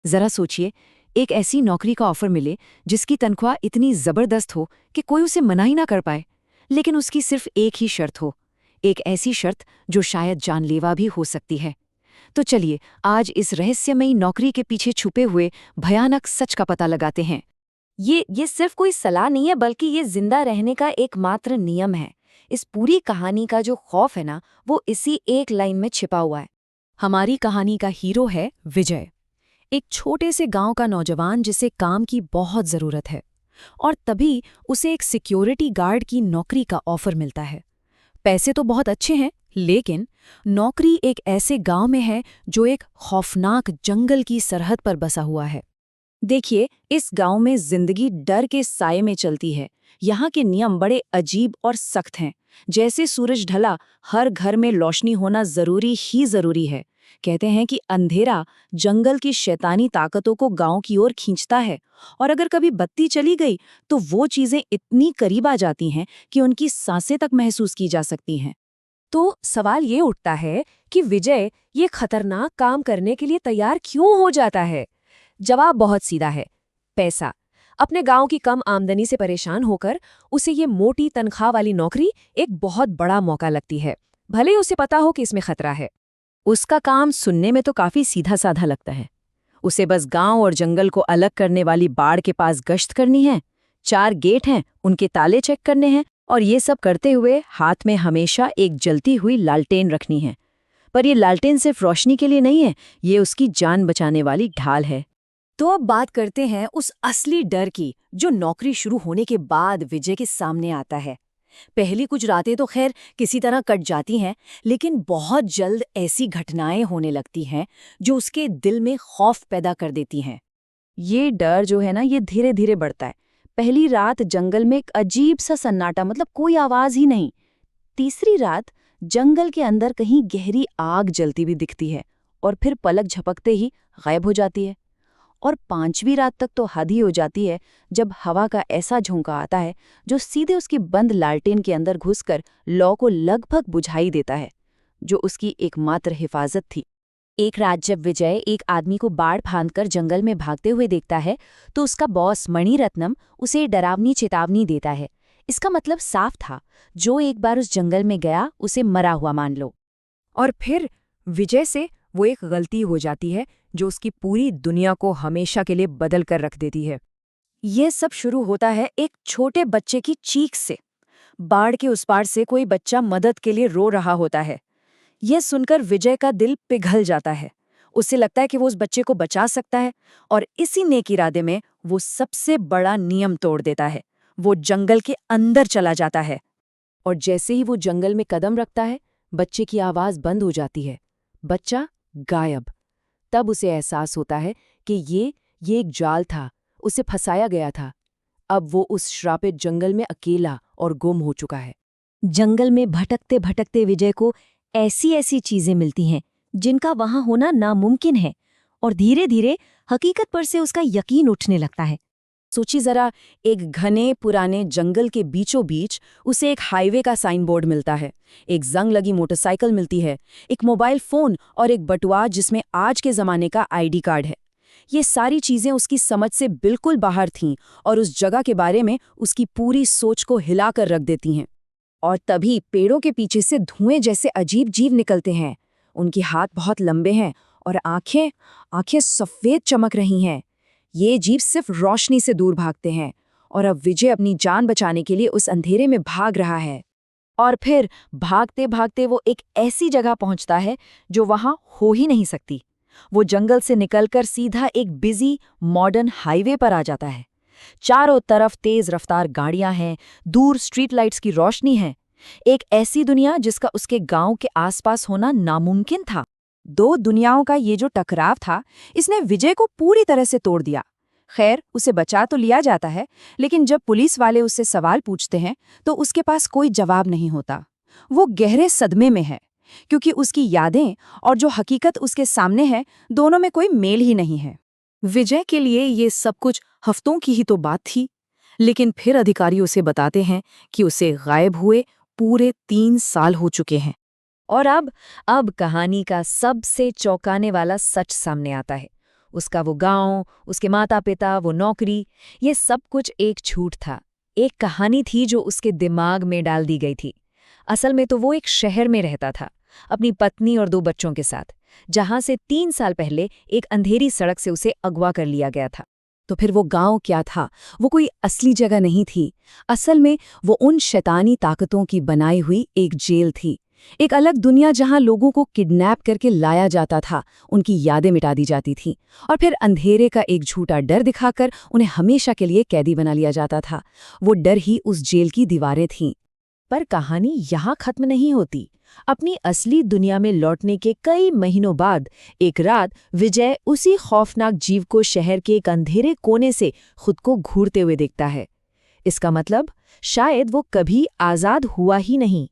जरा सोचिए, एक ऐसी नौकरी का ऑफर मिले जिसकी तनख्वाह इतनी जबरदस्त हो कि कोई उसे मना ही ना कर पाए, लेकिन उसकी सिर्फ एक ही शर्त हो। एक ऐसी शर्त जो शायद जानलेवा भी हो सकती है। तो चलिए, आज इस रहस्यमयी नौकरी के पीछे छुपे हुए भयानक सच का पता लगाते हैं। ये सिर्फ कोई सलाह नहीं है, बल्कि ये जिंदा रहने का एकमात्र नियम है। इस पूरी कहानी का जो खौफ है ना, वो इसी एक लाइन में छिपा हुआ है। हमारी कहानी का हीरो है विजय, एक छोटे से गांव का नौजवान जिसे काम की बहुत ज़रूरत है। और तभी उसे एक सिक्योरिटी गार्ड की नौकरी का ऑफर मिलता है। पैसे तो बहुत अच्छे हैं, लेकिन नौकरी एक ऐसे गांव में है जो एक खौफनाक जंगल की सरहद पर बसा हुआ है। देखिए, इस गांव में जिंदगी डर के साये में चलती है। यहाँ के नियम बड़े अजीब और सख्त हैं। जैसे सूरज ढला, हर घर में रोशनी होना जरूरी है। कहते हैं कि अंधेरा जंगल की शैतानी ताकतों को गांव की ओर खींचता है, और अगर कभी बत्ती चली गई तो वो चीजें इतनी करीब आ जाती हैं कि उनकी सांसें तक महसूस की जा सकती हैं। तो सवाल ये उठता है कि विजय ये खतरनाक काम करने के लिए तैयार क्यों हो जाता है? जवाब बहुत सीधा है, पैसा। अपने गांव की कम आमदनी से परेशान होकर उसे ये मोटी तनख्वाह वाली नौकरी एक बहुत बड़ा मौका लगती है, भले ही उसे पता हो कि इसमें खतरा है। उसका काम सुनने में तो काफी सीधा साधा लगता है। उसे बस गांव और जंगल को अलग करने वाली बाड़ के पास गश्त करनी है, 4 गेट हैं, उनके ताले चेक करने हैं, और ये सब करते हुए हाथ में हमेशा एक जलती हुई लालटेन रखनी है। पर ये लालटेन सिर्फ रोशनी के लिए नहीं है, ये उसकी जान बचाने वाली ढाल है। तो अब बात करते हैं उस असली डर की, जो नौकरी शुरू होने के बाद विजय के सामने आता है। पहली कुछ रातें तो खैर किसी तरह कट जाती हैं, लेकिन बहुत जल्द ऐसी घटनाएं होने लगती हैं जो उसके दिल में खौफ पैदा कर देती हैं। ये डर जो है ना, ये धीरे धीरे बढ़ता है। पहली रात जंगल में एक अजीब सा सन्नाटा, मतलब कोई आवाज ही नहीं। तीसरी रात जंगल के अंदर कहीं गहरी आग जलती हुई दिखती है, और फिर पलक झपकते ही गायब हो जाती है। और 5वीं रात तक तो हद ही हो जाती है, जब हवा का ऐसा झोंका आता है जो सीधे उसकी बंद लालटेन के अंदर घुसकर लौ को लगभग बुझाई देता है, जो उसकी एकमात्र हिफाजत थी। एक रात जब विजय एक आदमी को बाड़ फांदकर जंगल में भागते हुए देखता है, तो उसका बॉस मणिरत्नम उसे डरावनी चेतावनी देता है। इसका मतलब साफ था, जो एक बार उस जंगल में गया उसे मरा हुआ मान लो। और फिर विजय से वो एक गलती हो जाती है जो उसकी पूरी दुनिया को हमेशा के लिए बदल कर रख देती है। ये सब शुरू होता है एक छोटे बच्चे की चीख से। बाढ़ के उस पार से कोई बच्चा मदद के लिए रो रहा होता है। यह सुनकर विजय का दिल पिघल जाता है। उसे लगता है कि वो उस बच्चे को बचा सकता है, और इसी नेक इरादे में वो सबसे बड़ा नियम तोड़ देता है। वो जंगल के अंदर चला जाता है। और जैसे ही वो जंगल में कदम रखता है, बच्चे की आवाज बंद हो जाती है। बच्चा गायब। तब उसे एहसास होता है कि ये एक जाल था, उसे फंसाया गया था। अब वो उस श्रापित जंगल में अकेला और गुम हो चुका है। जंगल में भटकते भटकते विजय को ऐसी ऐसी चीजें मिलती हैं जिनका वहां होना नामुमकिन है, और धीरे धीरे हकीकत पर से उसका यकीन उठने लगता है। सोचिए जरा, एक घने पुराने जंगल के बीचों बीच उसे एक हाईवे का साइन बोर्ड मिलता है, एक जंग लगी मोटरसाइकिल मिलती है, एक मोबाइल फोन और एक बटुआ जिसमें आज के जमाने का आईडी कार्ड है। ये सारी चीजें उसकी समझ से बिल्कुल बाहर थीं, और उस जगह के बारे में उसकी पूरी सोच को हिलाकर रख देती हैं। और तभी पेड़ों के पीछे से धुएं जैसे अजीब जीव निकलते हैं। उनके हाथ बहुत लंबे हैं और आंखें सफेद चमक रही हैं। ये जीव सिर्फ रोशनी से दूर भागते हैं, और अब विजय अपनी जान बचाने के लिए उस अंधेरे में भाग रहा है। और फिर भागते भागते वो एक ऐसी जगह पहुंचता है जो वहां हो ही नहीं सकती। वो जंगल से निकलकर सीधा एक बिजी मॉडर्न हाईवे पर आ जाता है। चारों तरफ तेज रफ्तार गाड़ियां हैं, दूर स्ट्रीट लाइट्स की रोशनी है। एक ऐसी दुनिया जिसका उसके गांव के आसपास होना नामुमकिन था। दो दुनियाओं का ये जो टकराव था, इसने विजय को पूरी तरह से तोड़ दिया। खैर, उसे बचा तो लिया जाता है, लेकिन जब पुलिस वाले उससे सवाल पूछते हैं तो उसके पास कोई जवाब नहीं होता। वो गहरे सदमे में है, क्योंकि उसकी यादें और जो हकीकत उसके सामने है, दोनों में कोई मेल ही नहीं है। विजय के लिए ये सब कुछ हफ्तों की ही तो बात थी, लेकिन फिर अधिकारी उसे बताते हैं कि उसे गायब हुए पूरे 3 साल हो चुके हैं। और अब कहानी का सबसे चौंकाने वाला सच सामने आता है। उसका वो गांव, उसके माता-पिता, वो नौकरी, ये सब कुछ एक झूठ था। एक कहानी थी जो उसके दिमाग में डाल दी गई थी। असल में तो वो एक शहर में रहता था, अपनी पत्नी और 2 बच्चों के साथ, जहां से 3 साल पहले एक अंधेरी सड़क से उसे अगवा कर लिया गया था। तो फिर वो गांव क्या था? वो कोई असली जगह नहीं थी। असल में वो उन शैतानी ताकतों की बनाई हुई एक जेल थी। एक अलग दुनिया जहां लोगों को किडनैप करके लाया जाता था, उनकी यादें मिटा दी जाती थीं और फिर अंधेरे का एक झूठा डर दिखाकर उन्हें हमेशा के लिए कैदी बना लिया जाता था। वो डर ही उस जेल की दीवारें थीं। पर कहानी यहाँ खत्म नहीं होती। अपनी असली दुनिया में लौटने के कई महीनों बाद एक रात विजय उसी खौफनाक जीव को शहर के एक अंधेरे कोने से खुद को घूरते हुए देखता है। इसका मतलब शायद वो कभी आजाद हुआ ही नहीं।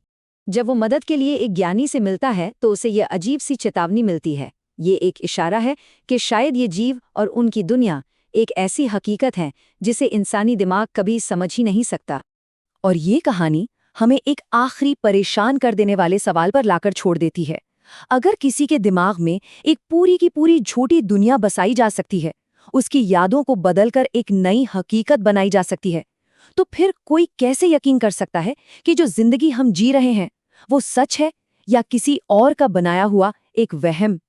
जब वो मदद के लिए एक ज्ञानी से मिलता है तो उसे यह अजीब सी चेतावनी मिलती है। ये एक इशारा है कि शायद ये जीव और उनकी दुनिया एक ऐसी हकीकत है जिसे इंसानी दिमाग कभी समझ ही नहीं सकता। और ये कहानी हमें एक आखिरी परेशान कर देने वाले सवाल पर लाकर छोड़ देती है। अगर किसी के दिमाग में एक पूरी की पूरी झूठी दुनिया बसाई जा सकती है, उसकी यादों को बदलकर एक नई हकीकत बनाई जा सकती है, तो फिर कोई कैसे यकीन कर सकता है कि जो जिंदगी हम जी रहे हैं वो सच है या किसी और का बनाया हुआ एक वहम?